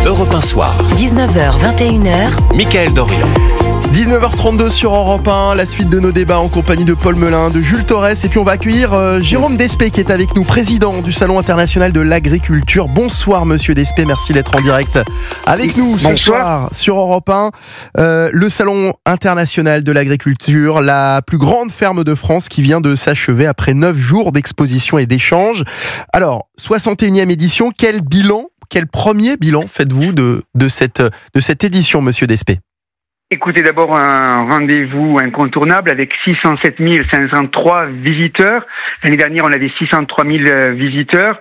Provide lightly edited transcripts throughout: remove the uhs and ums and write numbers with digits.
Europe 1 Soir. 19h, 21h. Mickaël Dorian. 19h32 sur Europe 1, la suite de nos débats en compagnie de Paul Melun, de Jules Torres, et puis on va accueillir Jérôme Despé qui est avec nous, président du Salon international de l'agriculture. Bonsoir monsieur Despé, merci d'être en direct avec nous ce soir sur Europe 1. Le Salon international de l'agriculture, la plus grande ferme de France qui vient de s'achever après 9 jours d'exposition et d'échanges. Alors, 61e édition, quel premier bilan faites-vous de cette édition monsieur Despé ? Écoutez, d'abord un rendez-vous incontournable avec 607 503 visiteurs. L'année dernière, on avait 603 000 visiteurs.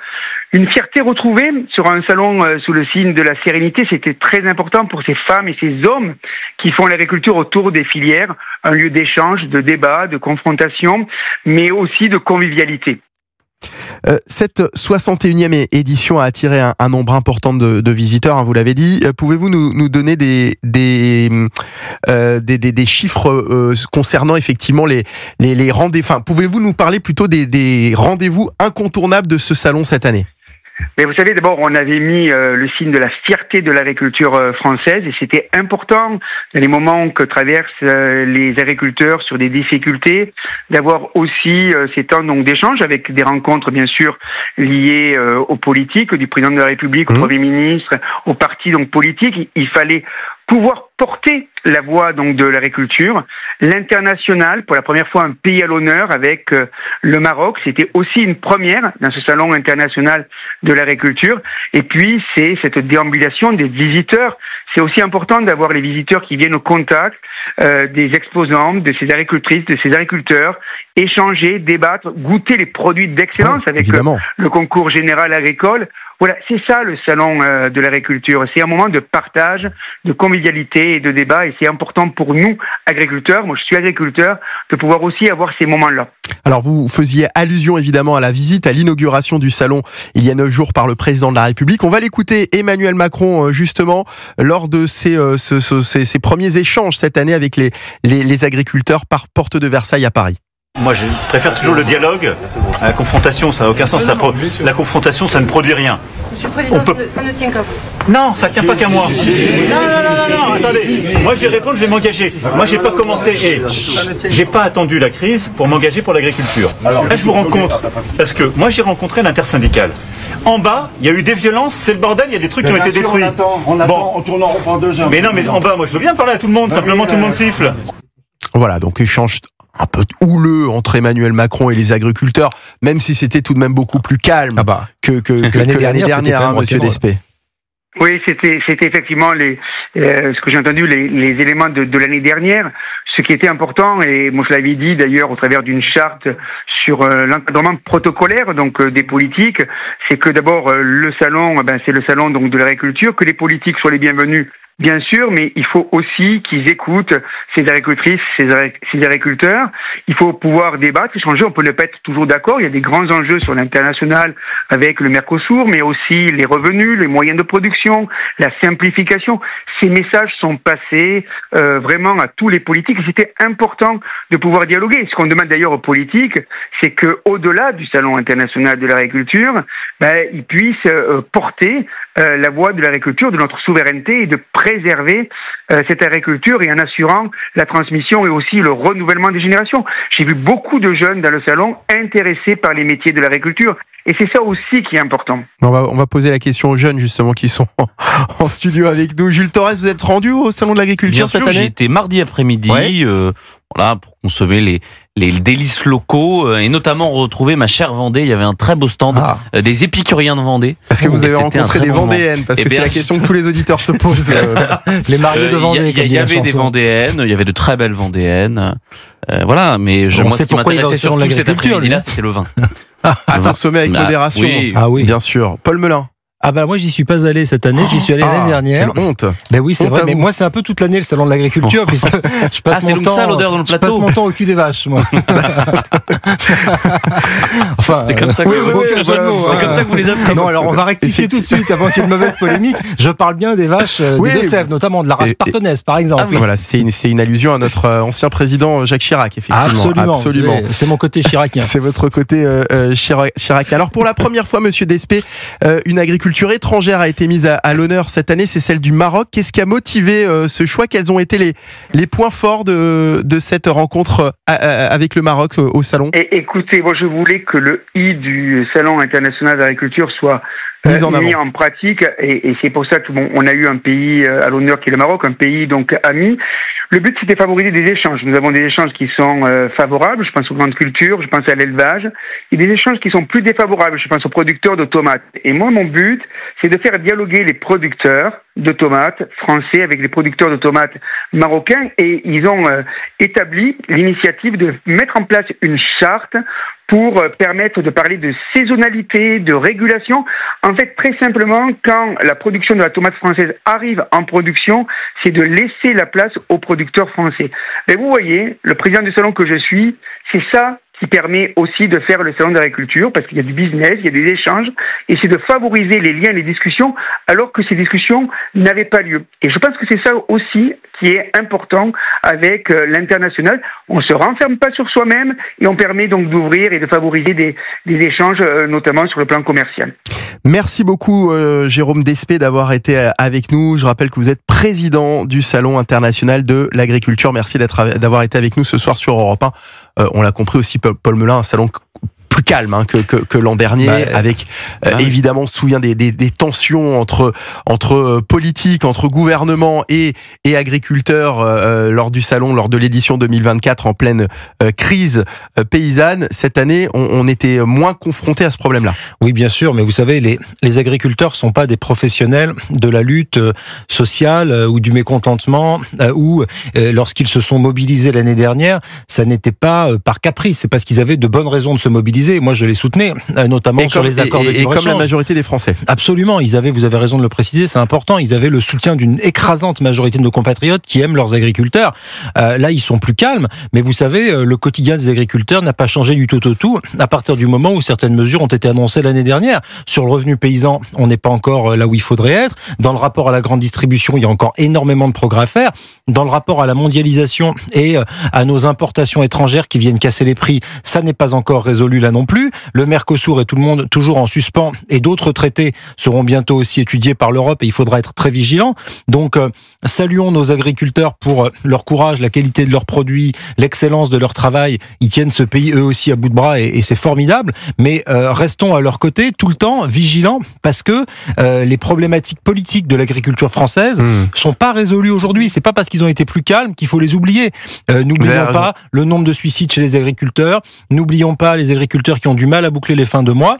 Une fierté retrouvée sur un salon sous le signe de la sérénité. C'était très important pour ces femmes et ces hommes qui font l'agriculture autour des filières. Un lieu d'échange, de débat, de confrontation, mais aussi de convivialité. Cette 61e édition a attiré un nombre important de visiteurs, vous l'avez dit. Pouvez-vous nous donner des chiffres concernant effectivement les rendez-vous, enfin, pouvez-vous nous parler plutôt des rendez-vous incontournables de ce salon cette année ? Mais vous savez, d'abord, on avait mis le signe de la fierté de l'agriculture française, et c'était important dans les moments que traversent les agriculteurs sur des difficultés, d'avoir aussi ces temps donc d'échange avec des rencontres bien sûr liées aux politiques, du président de la République, au Premier ministre, aux partis donc politiques. Il fallait pouvoir porter la voix donc de l'agriculture. L'international, pour la première fois un pays à l'honneur avec le Maroc, c'était aussi une première dans ce salon international de l'agriculture. Et puis c'est cette déambulation des visiteurs. C'est aussi important d'avoir les visiteurs qui viennent au contact des exposants, de ces agricultrices, de ces agriculteurs, échanger, débattre, goûter les produits d'excellence avec le concours général agricole. Voilà, c'est ça le salon de l'agriculture. C'est un moment de partage, de convivialité et de débat, et c'est important pour nous, agriculteurs, moi je suis agriculteur, de pouvoir aussi avoir ces moments-là. Alors vous faisiez allusion évidemment à la visite, à l'inauguration du salon il y a 9 jours par le président de la République. On va l'écouter Emmanuel Macron justement lors de ces premiers échanges cette année avec les agriculteurs par Porte de Versailles à Paris. Moi, je préfère toujours le dialogue. La confrontation, ça n'a aucun sens. La confrontation, ça ne produit rien. Monsieur le Président, ça ne tient qu'à vous. Non, ça ne tient pas qu'à moi. Non, attendez. Moi, je vais répondre, je vais m'engager. Moi, j'ai pas commencé j'ai pas attendu la crise pour m'engager pour l'agriculture. Là, je vous rencontre parce que moi, j'ai rencontré l'intersyndicale. En bas, il y a eu des violences, c'est le bordel, il y a des trucs qui ont été détruits. On tourne en rond pendant 2 heures. Mais non, mais en bas, moi, je veux bien parler à tout le monde. Simplement, tout le monde siffle. Voilà, donc échange un peu houleux entre Emmanuel Macron et les agriculteurs, même si c'était tout de même beaucoup plus calme que l'année dernière, monsieur Despé. Oui, c'était effectivement ce que j'ai entendu, les éléments de l'année dernière. Ce qui était important, et moi je l'avais dit d'ailleurs au travers d'une charte sur l'encadrement protocolaire donc des politiques, c'est que d'abord le salon, c'est le salon donc de l'agriculture, que les politiques soient les bienvenus. Bien sûr, mais il faut aussi qu'ils écoutent ces agricultrices, ces agriculteurs. Il faut pouvoir débattre, échanger. On peut ne pas être toujours d'accord. Il y a des grands enjeux sur l'international avec le Mercosur, mais aussi les revenus, les moyens de production, la simplification. Ces messages sont passés vraiment à tous les politiques. Et c'était important de pouvoir dialoguer. Ce qu'on demande d'ailleurs aux politiques, c'est que au-delà du Salon international de l'agriculture, ils puissent porter la voix de l'agriculture, de notre souveraineté et de préserver cette agriculture et en assurant la transmission et aussi le renouvellement des générations. J'ai vu beaucoup de jeunes dans le salon intéressés par les métiers de l'agriculture. Et c'est ça aussi qui est important. On va poser la question aux jeunes justement qui sont en studio avec nous. Jules Torres, vous êtes rendu au Salon de l'agriculture cette année ? Bien sûr, j'y étais mardi après-midi pour consommer les délices locaux et notamment retrouver ma chère Vendée. Il y avait un très beau stand des épicuriens de Vendée. Est-ce que vous avez rencontré des Vendéennes ? Parce que c'est la question que tous les auditeurs se posent. Les mariés de Vendée. Il y avait des Vendéennes, il y avait de très belles Vendéennes. Mais moi, ce qui m'intéressait surtout cet après-midi-là, c'était le vin. À consommer avec modération. Oui. Bien sûr. Paul Melun. Moi j'y suis pas allé cette année, j'y suis allé l'année dernière. Quelle honte. Oui, c'est vrai, mais moi c'est un peu toute l'année le salon de l'agriculture puisque je passe mon temps ça, l'odeur dans le plateau. Je passe mon temps au cul des vaches moi. Enfin, c'est comme ça que c'est comme ça que vous les appelez. Non, alors on va rectifier tout de suite avant qu'il y ait une mauvaise polémique. Je parle bien des vaches des Deux-Sèvres, notamment de la race partenaise par exemple. Voilà, c'est une allusion à notre ancien président Jacques Chirac effectivement. Absolument. C'est mon côté chiracien. C'est votre côté chiracien. Alors pour la première fois monsieur Despé, une agriculture l'agriculture étrangère a été mise à l'honneur cette année, c'est celle du Maroc. Qu'est-ce qui a motivé ce choix? Quels ont été les points forts de cette rencontre avec le Maroc au salon? Écoutez, moi je voulais que le I du Salon international d'agriculture soit mis en pratique, et c'est pour ça qu'on a eu un pays à l'honneur qui est le Maroc, un pays donc ami. Le but, c'était de favoriser des échanges. Nous avons des échanges qui sont favorables, je pense aux grandes cultures, je pense à l'élevage, et des échanges qui sont plus défavorables, je pense aux producteurs de tomates. Et moi, mon but, c'est de faire dialoguer les producteurs de tomates français avec les producteurs de tomates marocains, et ils ont établi l'initiative de mettre en place une charte pour permettre de parler de saisonnalité, de régulation. En fait, très simplement, quand la production de la tomate française arrive en production, c'est de laisser la place aux producteurs français. Mais vous voyez, le président du salon que je suis, c'est ça qui permet aussi de faire le salon d'agriculture, parce qu'il y a du business, il y a des échanges, et c'est de favoriser les liens et les discussions, alors que ces discussions n'avaient pas lieu. Et je pense que c'est ça aussi qui est important avec l'international. On ne se renferme pas sur soi-même, et on permet donc d'ouvrir et de favoriser des échanges, notamment sur le plan commercial. Merci beaucoup Jérôme Despé d'avoir été avec nous. Je rappelle que vous êtes président du Salon international de l'agriculture. Merci d'avoir été avec nous ce soir sur Europe 1. On l'a compris aussi, Paul Melun, un salon plus calme que l'an dernier, avec évidemment, on se souvient des tensions entre politiques, entre gouvernement et agriculteurs lors du salon, lors de l'édition 2024 en pleine crise paysanne. Cette année, on était moins confrontés à ce problème-là. Oui, bien sûr, mais vous savez, les agriculteurs sont pas des professionnels de la lutte sociale ou du mécontentement, ou lorsqu'ils se sont mobilisés l'année dernière, ça n'était pas par caprice, c'est parce qu'ils avaient de bonnes raisons de se mobiliser. Moi, je les soutenais, notamment sur les accords de libre-échange. Et comme la majorité des Français. Absolument. Vous avez raison de le préciser, c'est important. Ils avaient le soutien d'une écrasante majorité de nos compatriotes qui aiment leurs agriculteurs. Là, ils sont plus calmes. Mais vous savez, le quotidien des agriculteurs n'a pas changé du tout au tout à partir du moment où certaines mesures ont été annoncées l'année dernière. Sur le revenu paysan, on n'est pas encore là où il faudrait être. Dans le rapport à la grande distribution, il y a encore énormément de progrès à faire. Dans le rapport à la mondialisation et à nos importations étrangères qui viennent casser les prix, ça n'est pas encore résolu là non plus. Le Mercosur est toujours en suspens, et d'autres traités seront bientôt aussi étudiés par l'Europe, et il faudra être très vigilant. Donc, saluons nos agriculteurs pour leur courage, la qualité de leurs produits, l'excellence de leur travail. Ils tiennent ce pays eux aussi à bout de bras, et c'est formidable. Mais restons à leur côté tout le temps vigilants, parce que les problématiques politiques de l'agriculture française sont pas résolues aujourd'hui. C'est pas parce qu'ils ont été plus calmes qu'il faut les oublier. N'oublions pas le nombre de suicides chez les agriculteurs. N'oublions pas les agriculteurs qui ont du mal à boucler les fins de mois,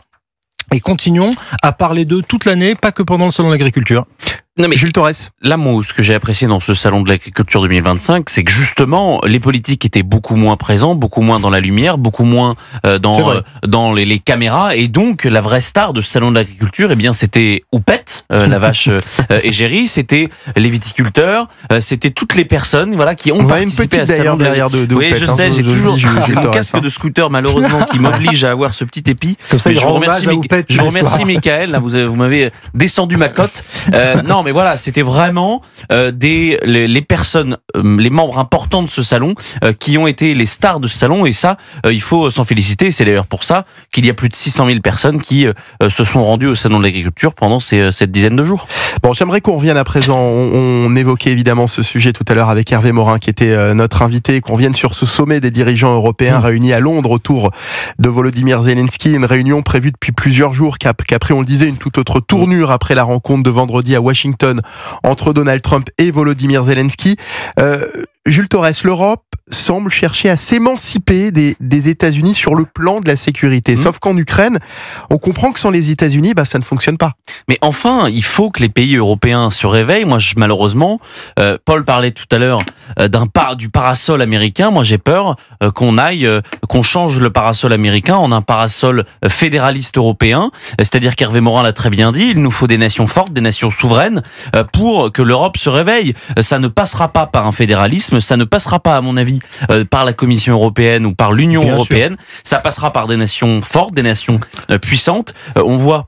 et continuons à parler d'eux toute l'année, pas que pendant le salon de l'agriculture. Non mais Jules Torres. Là, moi, ce que j'ai apprécié dans ce salon de l'agriculture 2025, c'est que justement, les politiques étaient beaucoup moins présents, beaucoup moins dans la lumière, beaucoup moins dans les caméras, et donc la vraie star de ce salon de l'agriculture, eh bien, c'était Houppette, la vache égérie, c'était les viticulteurs, c'était toutes les personnes, voilà, qui ont participé à ce salon. Derrière de oui, Houppette, je sais, j'ai toujours mon casque de scooter malheureusement qui m'oblige à avoir ce petit épi. Comme ça, je vous remercie, Michael. Là, vous m'avez descendu ma cote. Non. Mais voilà, c'était vraiment les personnes, les membres importants de ce salon qui ont été les stars de ce salon, et ça, il faut s'en féliciter. C'est d'ailleurs pour ça qu'il y a plus de 600 000 personnes qui se sont rendues au salon de l'agriculture pendant cette dizaine de jours. Bon, j'aimerais qu'on revienne à présent. On évoquait évidemment ce sujet tout à l'heure avec Hervé Morin, qui était notre invité, qu'on revienne sur ce sommet des dirigeants européens réunis à Londres autour de Volodymyr Zelensky, une réunion prévue depuis plusieurs jours, qui a pris, on le disait, une toute autre tournure après la rencontre de vendredi à Washington entre Donald Trump et Volodymyr Zelensky. Jules Torres, l'Europe semble chercher à s'émanciper des États-Unis sur le plan de la sécurité. Sauf qu'en Ukraine, on comprend que sans les États-Unis, ça ne fonctionne pas. Mais enfin, il faut que les pays européens se réveillent. Moi, malheureusement, Paul parlait tout à l'heure du parasol américain. Moi, j'ai peur qu'on change le parasol américain en un parasol fédéraliste européen. C'est-à-dire qu'Hervé Morin l'a très bien dit, il nous faut des nations fortes, des nations souveraines pour que l'Europe se réveille. Ça ne passera pas par un fédéralisme, ça ne passera pas, à mon avis, par la Commission européenne ou par l'Union européenne. Ça passera par des nations fortes, des nations puissantes. On voit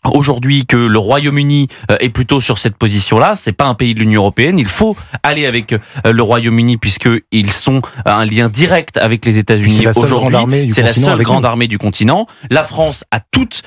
aujourd'hui que le Royaume-Uni est plutôt sur cette position-là. C'est pas un pays de l'Union européenne. Il faut aller avec le Royaume-Uni puisque ils sont un lien direct avec les États-Unis aujourd'hui. C'est la seule grande armée du continent. La France a toute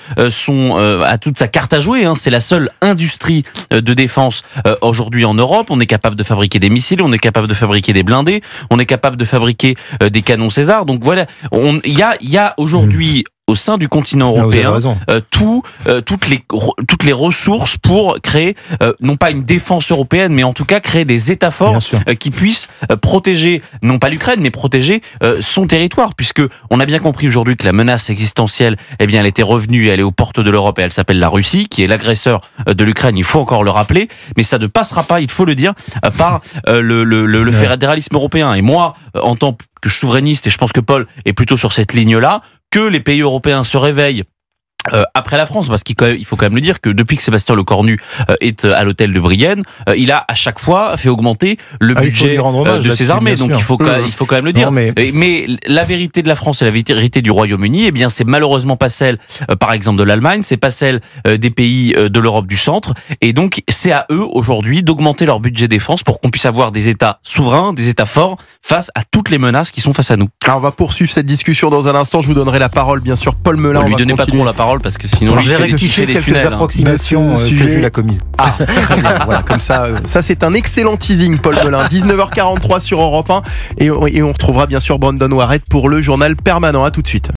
sa carte à jouer. C'est la seule industrie de défense aujourd'hui en Europe. On est capable de fabriquer des missiles, on est capable de fabriquer des blindés, on est capable de fabriquer des canons César. Donc voilà, il y a aujourd'hui au sein du continent européen toutes les ressources pour créer non pas une défense européenne mais en tout cas créer des États forts qui puissent protéger non pas l'Ukraine mais protéger son territoire, puisque on a bien compris aujourd'hui que la menace existentielle elle était revenue et elle est aux portes de l'Europe et elle s'appelle la Russie qui est l'agresseur de l'Ukraine. Il faut encore le rappeler, mais ça ne passera pas, il faut le dire, par le fédéralisme européen. Et moi, en tant que souverainiste, et je pense que Paul est plutôt sur cette ligne-là, que les pays européens se réveillent après la France, parce qu'il faut quand même le dire que depuis que Sébastien Lecornu est à l'hôtel de Brienne, il a à chaque fois fait augmenter le budget de ses armées. Donc il faut quand même le dire. Mais la vérité de la France et la vérité du Royaume-Uni, c'est malheureusement pas celle, par exemple, de l'Allemagne, c'est pas celle des pays de l'Europe du centre. Et donc c'est à eux aujourd'hui d'augmenter leur budget défense pour qu'on puisse avoir des États souverains, des États forts face à toutes les menaces qui sont face à nous. Alors on va poursuivre cette discussion dans un instant. Je vous donnerai la parole, bien sûr, Paul Melun. On lui donnait pas trop la parole parce que sinon je vais rectifier quelques approximations que j'ai la commise. Voilà, comme ça c'est un excellent teasing, Paul Melun. 19h43 sur Europe 1 et on retrouvera bien sûr Brandon Warrett pour le journal permanent. À tout de suite.